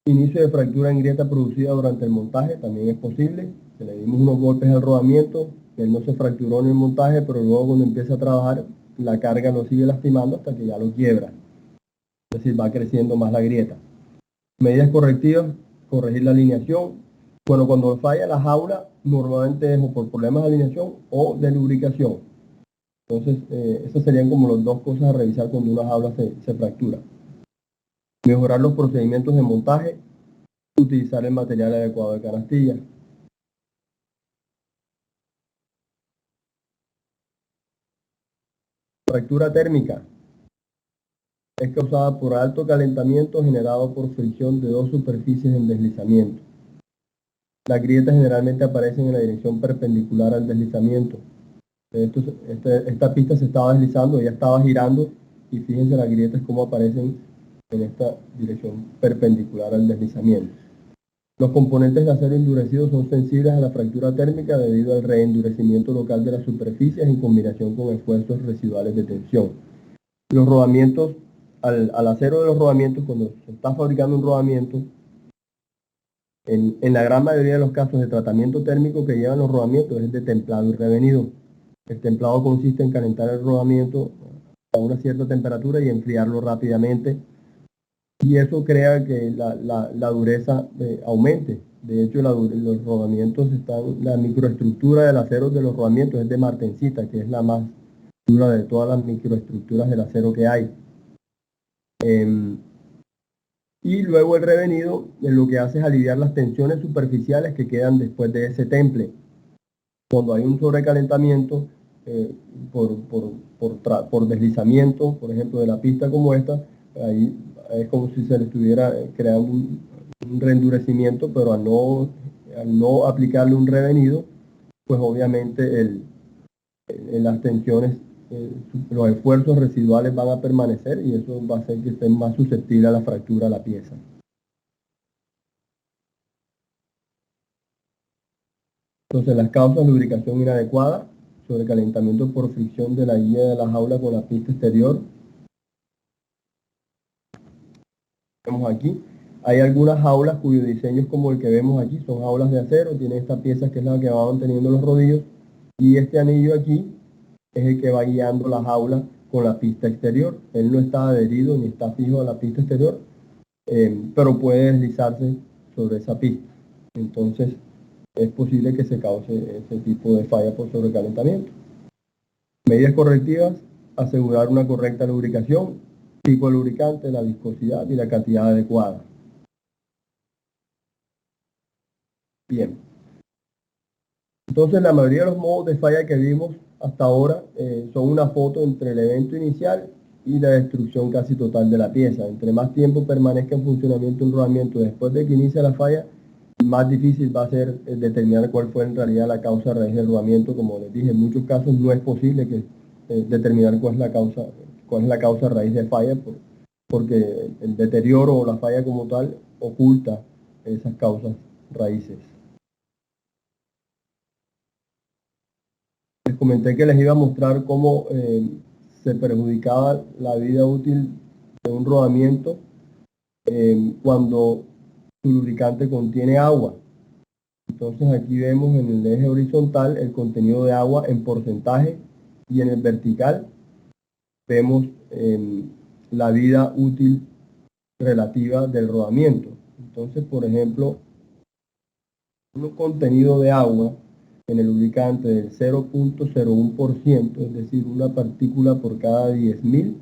Inicio de fractura en grieta producida durante el montaje también es posible. Se le dimos unos golpes al rodamiento, él no se fracturó en el montaje, pero luego cuando empieza a trabajar, la carga lo sigue lastimando hasta que ya lo quiebra. Es decir, va creciendo más la grieta. Medidas correctivas, corregir la alineación, Bueno, cuando falla la jaula, normalmente es o por problemas de alineación o de lubricación. Entonces, esas serían como las dos cosas a revisar cuando una jaula se fractura. Mejorar los procedimientos de montaje, utilizar el material adecuado de canastilla. Fractura térmica es causada por alto calentamiento generado por fricción de dos superficies en deslizamiento. Las grietas generalmente aparecen en la dirección perpendicular al deslizamiento. Esta pista se estaba deslizando, ella estaba girando y fíjense las grietas cómo aparecen en esta dirección perpendicular al deslizamiento. Los componentes de acero endurecido son sensibles a la fractura térmica debido al reendurecimiento local de las superficies en combinación con esfuerzos residuales de tensión. Los rodamientos, al acero de los rodamientos, cuando se está fabricando un rodamiento, en la gran mayoría de los casos de tratamiento térmico que llevan los rodamientos es de templado y revenido. El templado consiste en calentar el rodamiento a una cierta temperatura y enfriarlo rápidamente, y eso crea que la dureza aumente. De hecho, los rodamientos la microestructura del acero de los rodamientos es de martensita, que es la más dura de todas las microestructuras del acero que hay. Y luego el revenido lo que hace es aliviar las tensiones superficiales que quedan después de ese temple. Cuando hay un sobrecalentamiento por deslizamiento, por ejemplo, de la pista como esta, ahí es como si se le estuviera creando un reendurecimiento, pero al no aplicarle un revenido, pues obviamente las tensiones, los esfuerzos residuales van a permanecer y eso va a hacer que esté más susceptible a la fractura de la pieza. Entonces, las causas de lubricación inadecuada, sobrecalentamiento por fricción de la guía de la jaula con la pista exterior. Vemos aquí, hay algunas jaulas cuyo diseño es como el que vemos aquí, son jaulas de acero, tiene esta pieza que es la que va manteniendo los rodillos, y este anillo aquí es el que va guiando la jaula con la pista exterior. Él no está adherido ni está fijo a la pista exterior, pero puede deslizarse sobre esa pista. Entonces, es posible que se cause ese tipo de falla por sobrecalentamiento. Medidas correctivas, asegurar una correcta lubricación, tipo de lubricante, la viscosidad y la cantidad adecuada. Bien. Entonces, la mayoría de los modos de falla que vimos hasta ahora son una foto entre el evento inicial y la destrucción casi total de la pieza. Entre más tiempo permanezca en funcionamiento un rodamiento después de que inicia la falla, más difícil va a ser determinar cuál fue en realidad la causa raíz del rodamiento. Como les dije, en muchos casos no es posible determinar cuál es la causa raíz de falla, porque el deterioro o la falla como tal oculta esas causas raíces. Les comenté que les iba a mostrar cómo se perjudicaba la vida útil de un rodamiento cuando su lubricante contiene agua. Entonces aquí vemos en el eje horizontal el contenido de agua en porcentaje y en el vertical vemos la vida útil relativa del rodamiento. Entonces, por ejemplo, un contenido de agua en el lubricante del 0.01%, es decir, una partícula por cada 10.000,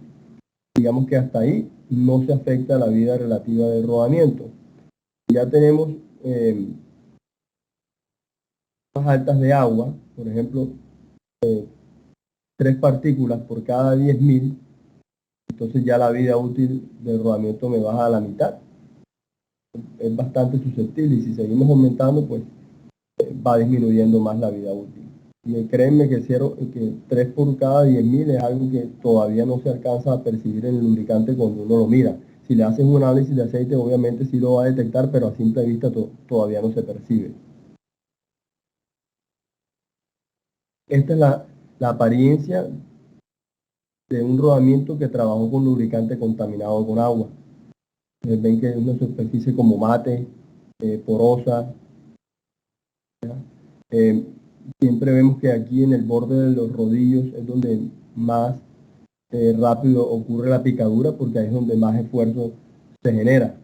digamos que hasta ahí no se afecta la vida relativa del rodamiento. Ya tenemos más altas de agua, por ejemplo, 3 partículas por cada 10.000, entonces ya la vida útil del rodamiento me baja a la mitad. Es bastante susceptible y si seguimos aumentando, pues va disminuyendo más la vida útil. Y créanme que 3 por cada 10.000 es algo que todavía no se alcanza a percibir en el lubricante cuando uno lo mira. Si le hacen un análisis de aceite, obviamente sí lo va a detectar, pero a simple vista todavía no se percibe. Esta es la apariencia de un rodamiento que trabajó con lubricante contaminado con agua. Ven que es una superficie como mate, porosa. Siempre vemos que aquí en el borde de los rodillos es donde más rápido ocurre la picadura, porque ahí es donde más esfuerzo se genera,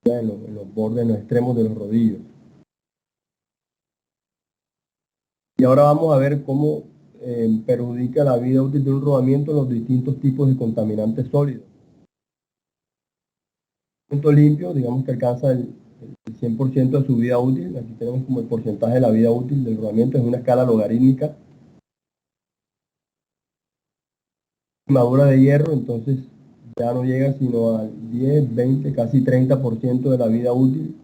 en los bordes, en los extremos de los rodillos. Y ahora vamos a ver cómo perjudica la vida útil de un rodamiento los distintos tipos de contaminantes sólidos. Rodamiento limpio, digamos que alcanza el 100% de su vida útil. Aquí tenemos como el porcentaje de la vida útil del rodamiento, es una escala logarítmica. Madura de hierro, entonces ya no llega sino al 10, 20, casi 30% de la vida útil.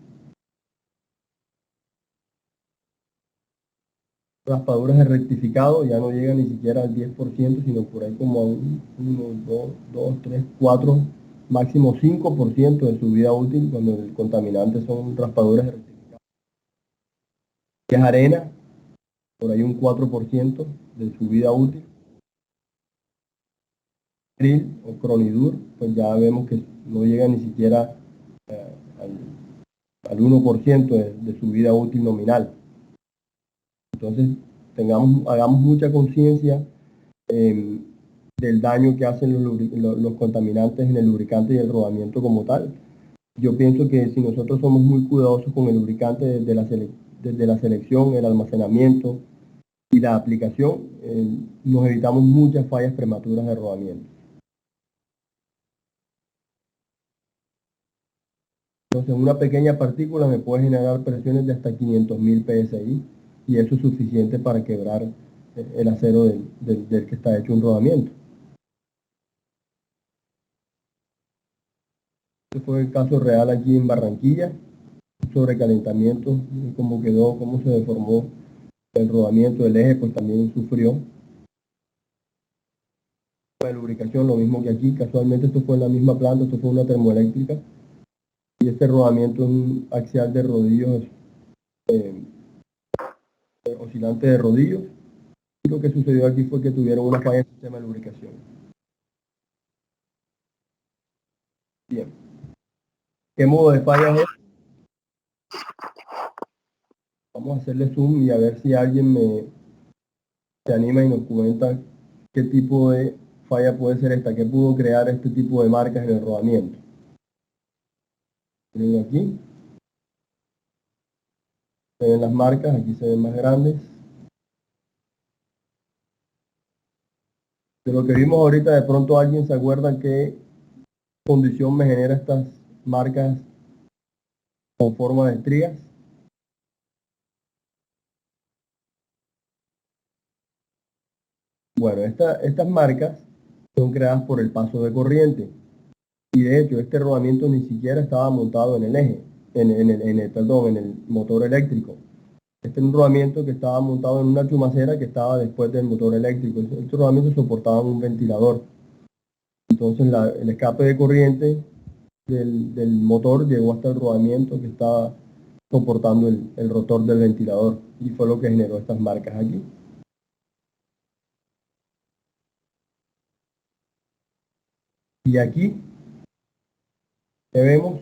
Raspaduras de rectificado ya no llega ni siquiera al 10%, sino por ahí como a un 1, 2, 3, 4, máximo 5% de su vida útil, cuando el contaminante son raspaduras de rectificado. Y es arena, por ahí un 4% de su vida útil. Krill o cronidur, pues ya vemos que no llega ni siquiera al 1% de su vida útil nominal. Entonces, hagamos mucha conciencia del daño que hacen los contaminantes en el lubricante y el rodamiento como tal. Yo pienso que si nosotros somos muy cuidadosos con el lubricante desde la selección, el almacenamiento y la aplicación, nos evitamos muchas fallas prematuras de rodamiento. Entonces, una pequeña partícula me puede generar presiones de hasta 500.000 psi, y eso es suficiente para quebrar el acero del que está hecho un rodamiento. Este fue el caso real aquí en Barranquilla, sobrecalentamiento, cómo quedó, cómo se deformó el rodamiento del eje, pues también sufrió. La lubricación, lo mismo que aquí, casualmente esto fue en la misma planta, esto fue una termoeléctrica, y este rodamiento es un axial de rodillos, oscilante de rodillos, y lo que sucedió aquí fue que tuvieron una falla en el sistema de lubricación. Bien, ¿qué modo de falla es? Vamos a hacerle zoom y a ver si alguien se anima y nos comenta qué tipo de falla puede ser esta, que pudo crear este tipo de marcas en el rodamiento. Miren aquí, se ven las marcas, aquí se ven más grandes. De lo que vimos ahorita, de pronto alguien se acuerda qué condición me genera estas marcas con forma de estrías. Bueno, estas marcas son creadas por el paso de corriente. Y de hecho, este rodamiento ni siquiera estaba montado en el eje, en el motor eléctrico. Este es un rodamiento que estaba montado en una chumacera que estaba después del motor eléctrico. Este rodamiento soportaba un ventilador. Entonces el escape de corriente del motor llegó hasta el rodamiento que estaba soportando el rotor del ventilador, y fue lo que generó estas marcas aquí. Y aquí vemos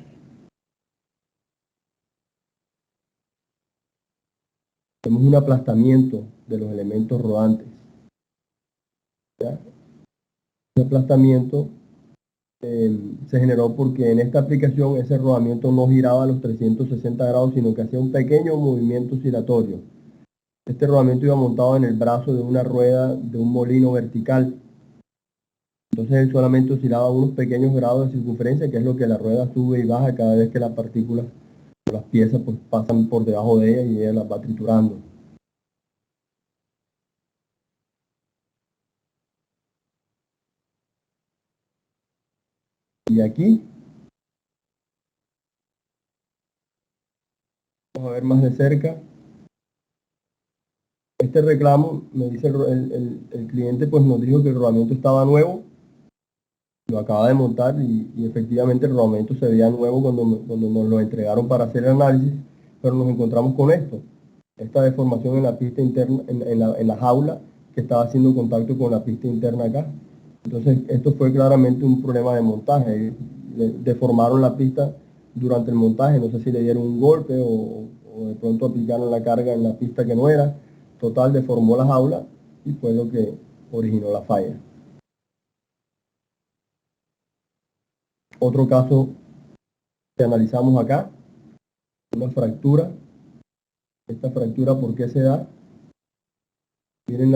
un aplastamiento de los elementos rodantes. ¿Ya? Ese aplastamiento se generó porque en esta aplicación ese rodamiento no giraba a los 360 grados, sino que hacía un pequeño movimiento oscilatorio. Este rodamiento iba montado en el brazo de una rueda de un molino vertical. Entonces él solamente oscilaba unos pequeños grados de circunferencia, que es lo que la rueda sube y baja cada vez que las partículas o las piezas pues, pasan por debajo de ella, y ella las va triturando. Y aquí vamos a ver más de cerca. Este reclamo, me dice el cliente, pues nos dijo que el rodamiento estaba nuevo, lo acaba de montar, y efectivamente el rodamiento se veía nuevo cuando nos lo entregaron para hacer el análisis, pero nos encontramos con esto, esta deformación en la pista interna, en la jaula, que estaba haciendo contacto con la pista interna acá. Entonces esto fue claramente un problema de montaje. Deformaron la pista durante el montaje, no sé si le dieron un golpe o de pronto aplicaron la carga en la pista que no era. Total, deformó la jaula y fue lo que originó la falla. Otro caso que analizamos acá, una fractura. Esta fractura, ¿por qué se da? Tienen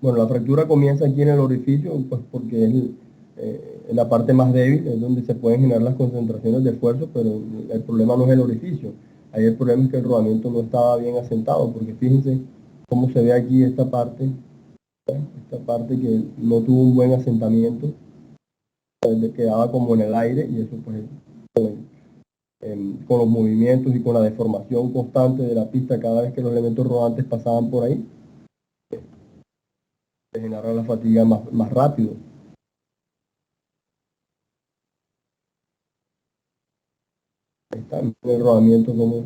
bueno, la fractura comienza aquí en el orificio, pues porque es la parte más débil, es donde se pueden generar las concentraciones de esfuerzo, pero el problema no es el orificio. Ahí el problema es que el rodamiento no estaba bien asentado, porque fíjense cómo se ve aquí esta parte que no tuvo un buen asentamiento, quedaba como en el aire y eso pues con los movimientos y con la deformación constante de la pista cada vez que los elementos rodantes pasaban por ahí, se generaba la fatiga más rápido. Ahí está el rodamiento como...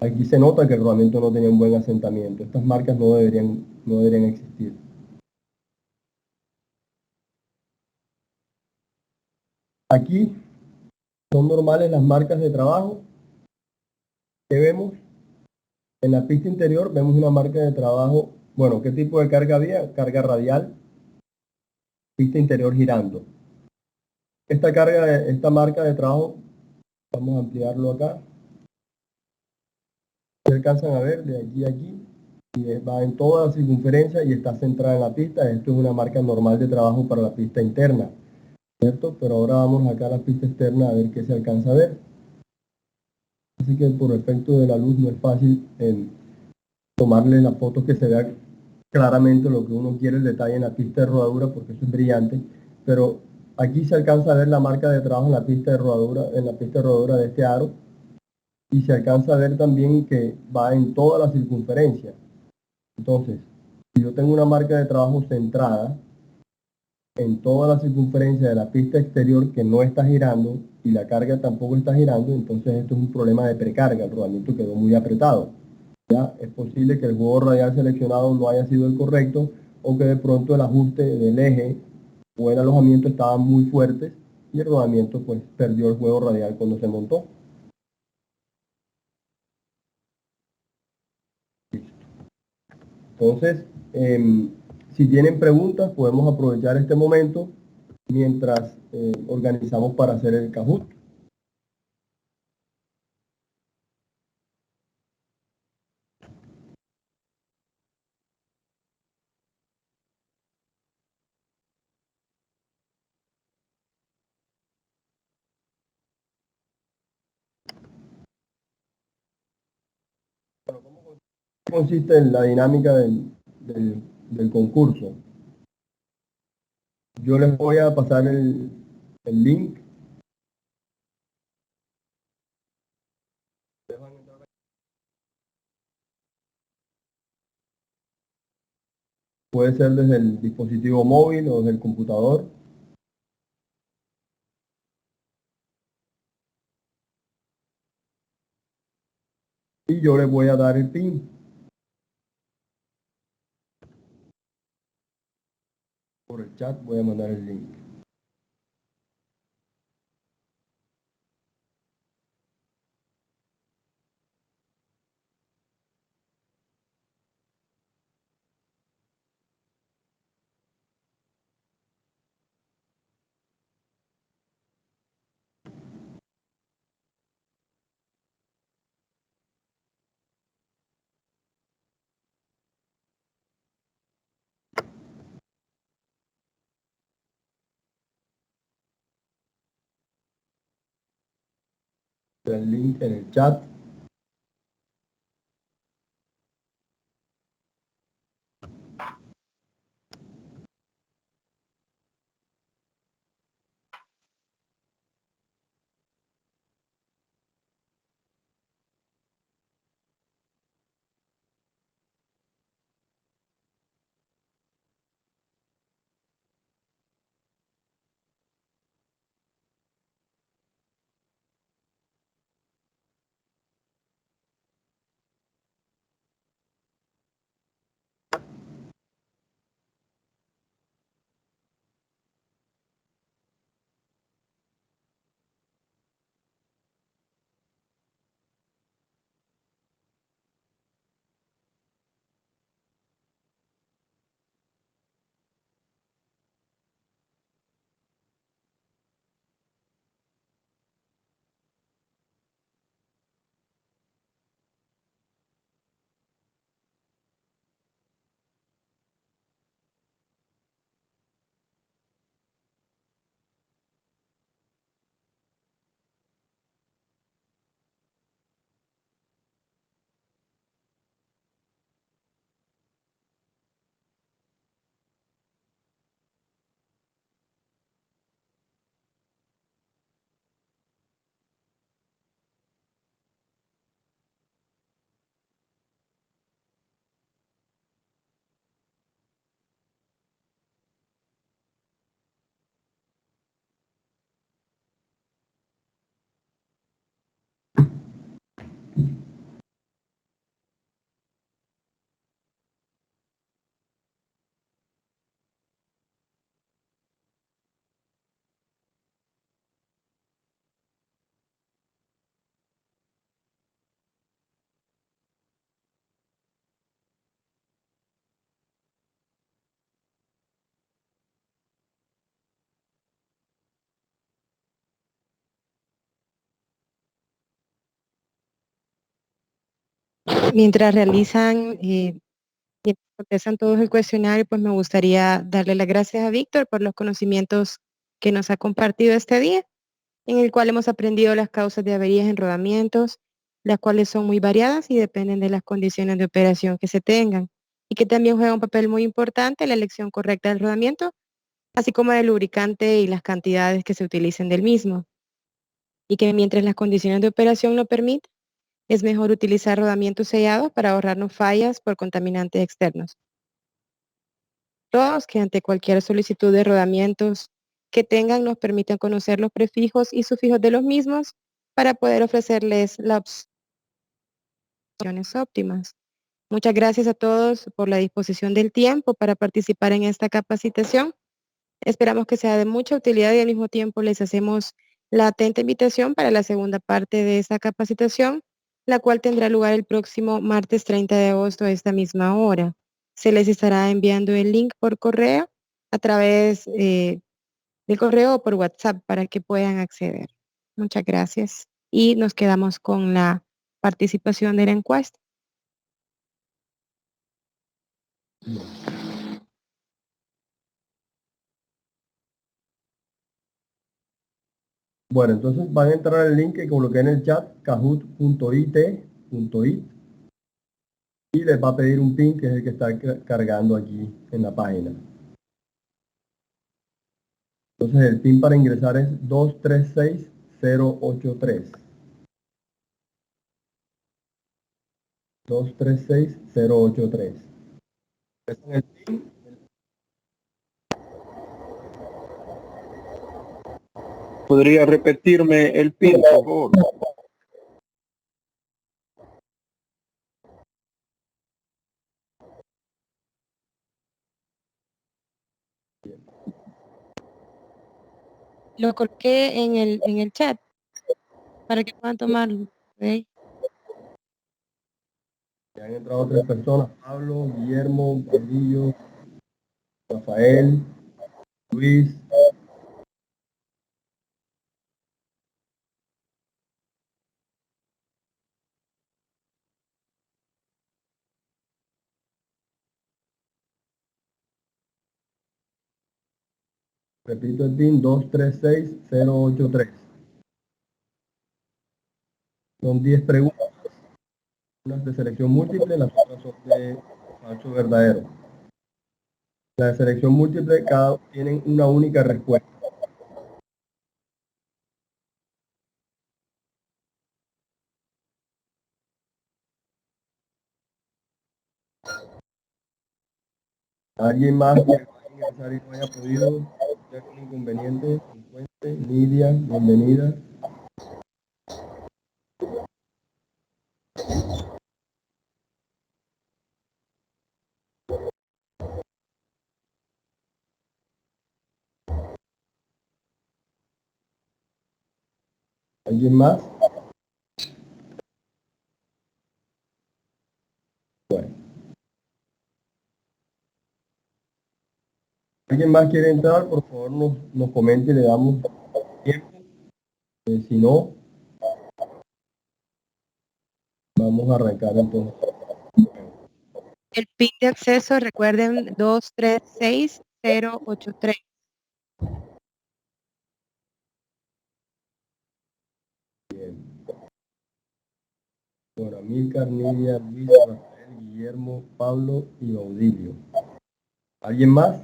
Aquí se nota que el rodamiento no tenía un buen asentamiento. Estas marcas no deberían existir. Aquí son normales las marcas de trabajo que vemos. En la pista interior vemos una marca de trabajo. Bueno, ¿qué tipo de carga había? Carga radial, pista interior girando. Esta marca de trabajo, vamos a ampliarlo acá. Se alcanzan a ver de aquí a aquí. Y va en toda la circunferencia y está centrada en la pista. Esto es una marca normal de trabajo para la pista interna, ¿cierto? Pero ahora vamos acá a la pista externa a ver qué se alcanza a ver. Así que por efecto de la luz no es fácil tomarle la foto que se vea claramente lo que uno quiere, el detalle en la pista de rodadura, porque eso es brillante. Pero aquí se alcanza a ver la marca de trabajo en la pista de rodadura, de este aro. Y se alcanza a ver también que va en toda la circunferencia. Entonces, si yo tengo una marca de trabajo centrada en toda la circunferencia de la pista exterior que no está girando y la carga tampoco está girando, entonces esto es un problema de precarga, el rodamiento quedó muy apretado. Ya es posible que el juego radial seleccionado no haya sido el correcto o que de pronto el ajuste del eje o el alojamiento estaban muy fuertes y el rodamiento pues perdió el juego radial cuando se montó. Entonces, si tienen preguntas, podemos aprovechar este momento mientras organizamos para hacer el Kahoot. Consiste en la dinámica del concurso. Yo les voy a pasar el link. Puede ser desde el dispositivo móvil o desde el computador. Y yo les voy a dar el pin. Por el chat voy a mandar el link. El link en el chat. Mientras realizan, mientras contestan todos el cuestionario, pues me gustaría darle las gracias a Víctor por los conocimientos que nos ha compartido este día, en el cual hemos aprendido las causas de averías en rodamientos, las cuales son muy variadas y dependen de las condiciones de operación que se tengan, y que también juega un papel muy importante la elección correcta del rodamiento, así como del lubricante y las cantidades que se utilicen del mismo, y que mientras las condiciones de operación lo permitan, es mejor utilizar rodamientos sellados para ahorrarnos fallas por contaminantes externos. Todos que ante cualquier solicitud de rodamientos que tengan nos permitan conocer los prefijos y sufijos de los mismos para poder ofrecerles las opciones óptimas. Muchas gracias a todos por la disposición del tiempo para participar en esta capacitación. Esperamos que sea de mucha utilidad y al mismo tiempo les hacemos la atenta invitación para la segunda parte de esta capacitación, la cual tendrá lugar el próximo martes 30 de agosto a esta misma hora. Se les estará enviando el link por correo a través del correo o por WhatsApp para que puedan acceder. Muchas gracias y nos quedamos con la participación de la encuesta. Bueno, entonces van a entrar al link que coloqué en el chat, kahoot.it.it, y les va a pedir un PIN que es el que está cargando aquí en la página. Entonces el PIN para ingresar es 236083. 236083. El PIN. ¿Podría repetirme el PIN, por favor? Lo coloqué en el chat para que puedan tomarlo. ¿Ok? Ya han entrado 3 personas: Pablo, Guillermo, Baudillo, Rafael, Luis. Repito el PIN, 236083. Son 10 preguntas, unas de selección múltiple, las otras son de falso verdadero. La de selección múltiple, cada tienen una única respuesta. ¿Alguien más que vaya a ingresar y no haya podido? ¿Hay algún inconveniente? Nidia, bienvenida. ¿Alguien más? Bueno. ¿Alguien más quiere entrar? Por favor, nos comente y le damos tiempo. Si no, vamos a arrancar entonces. El PIN de acceso, recuerden, 236083. Por Amílcar, Nidia, Luis, Rafael, Guillermo, Pablo y Baudilio. ¿Alguien más?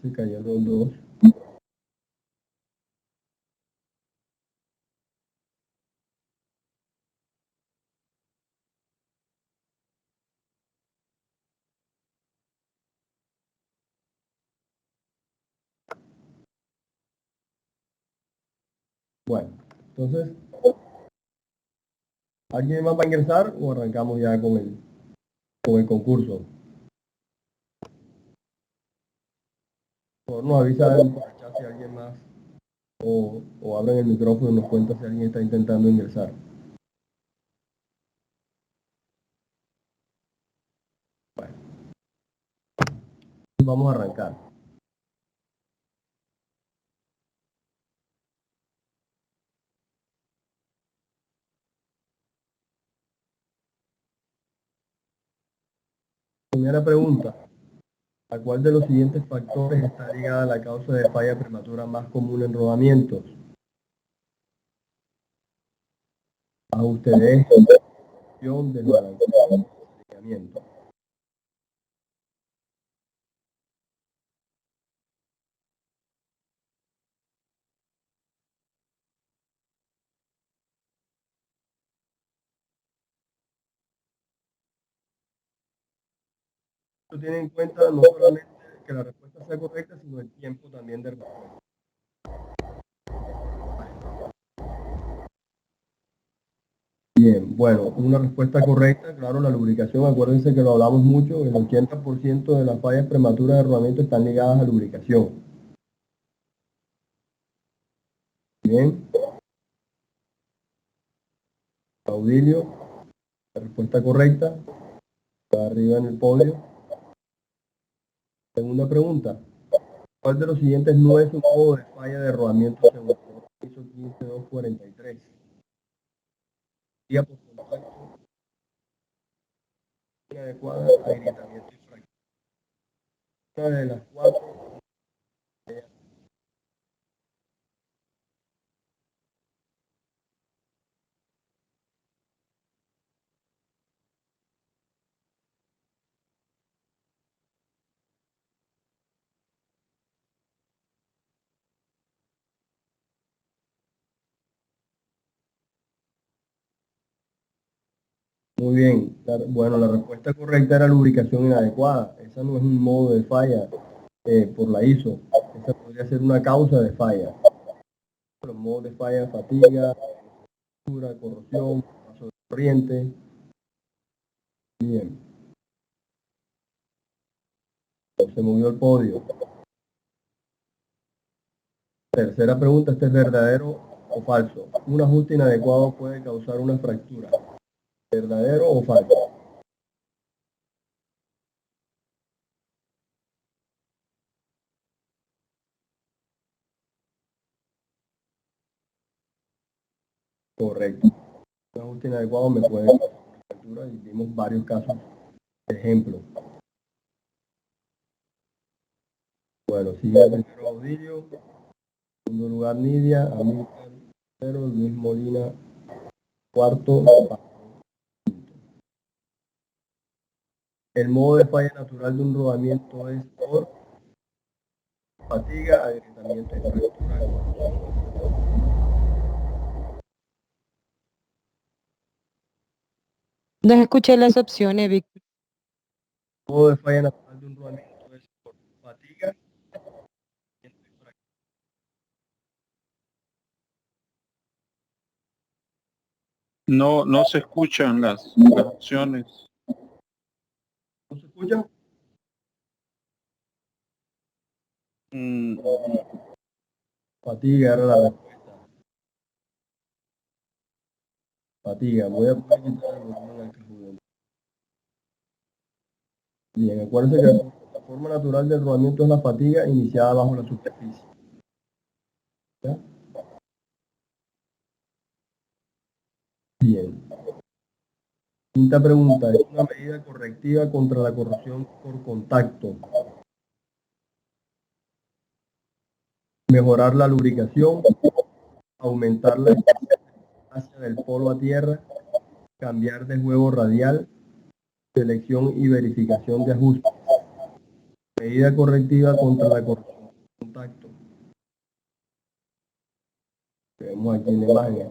Se cayeron 2. Bueno, entonces, ¿alguien más va a ingresar o arrancamos ya con el concurso? Por favor, nos avisa por el chat si alguien más o abren el micrófono y nos cuenta si alguien está intentando ingresar. Bueno, vamos a arrancar. Primera pregunta. ¿A cuál de los siguientes factores está ligada la causa de falla prematura más común en rodamientos? Ajuste de eje, desbalanceo, alineamiento. Esto tiene en cuenta no solamente que la respuesta sea correcta, sino el tiempo también de respuesta. Bien, bueno, una respuesta correcta, claro, la lubricación, acuérdense que lo hablamos mucho, el 80% de las fallas prematuras de rodamiento están ligadas a lubricación. Bien. Audilio, la respuesta correcta, está arriba en el podio. Segunda pregunta, ¿cuál de los siguientes no es un modo de falla de rodamiento según el permiso 15243? Vía por contacto inadecuada, agrietamiento y fractura. Una de las cuatro. Muy bien, bueno, la respuesta correcta era lubricación inadecuada. Esa no es un modo de falla por la ISO. Esa podría ser una causa de falla. Los modos de falla, fatiga, corrosión, paso de corriente. Bien. Se movió el podio. Tercera pregunta, ¿este es verdadero o falso? Un ajuste inadecuado puede causar una fractura. ¿Verdadero o falso? Correcto. Un ajuste inadecuado me puede causar una fractura y vimos varios casos de ejemplo. Bueno, sigue primero Audilio, en segundo lugar Nidia, Amílcar, tercero, Luis Molina, cuarto, el modo de falla natural de un rodamiento es por fatiga, agrietamiento y fractura. No escuché las opciones, Víctor. El modo de falla natural de un rodamiento es por fatiga. No se escuchan las opciones. ¿No se escucha? Fatiga era la respuesta. Fatiga. Voy a poner quitar el volumen al cajón. Bien, acuérdense que la forma natural del rodamiento es la fatiga iniciada bajo la superficie. ¿Ya? Bien. Quinta pregunta. Es una medida correctiva contra la corrosión por contacto. Mejorar la lubricación, aumentar la distancia del polo a tierra, cambiar de juego radial, selección y verificación de ajustes. Medida correctiva contra la corrosión por contacto. Vemos aquí en la imagen.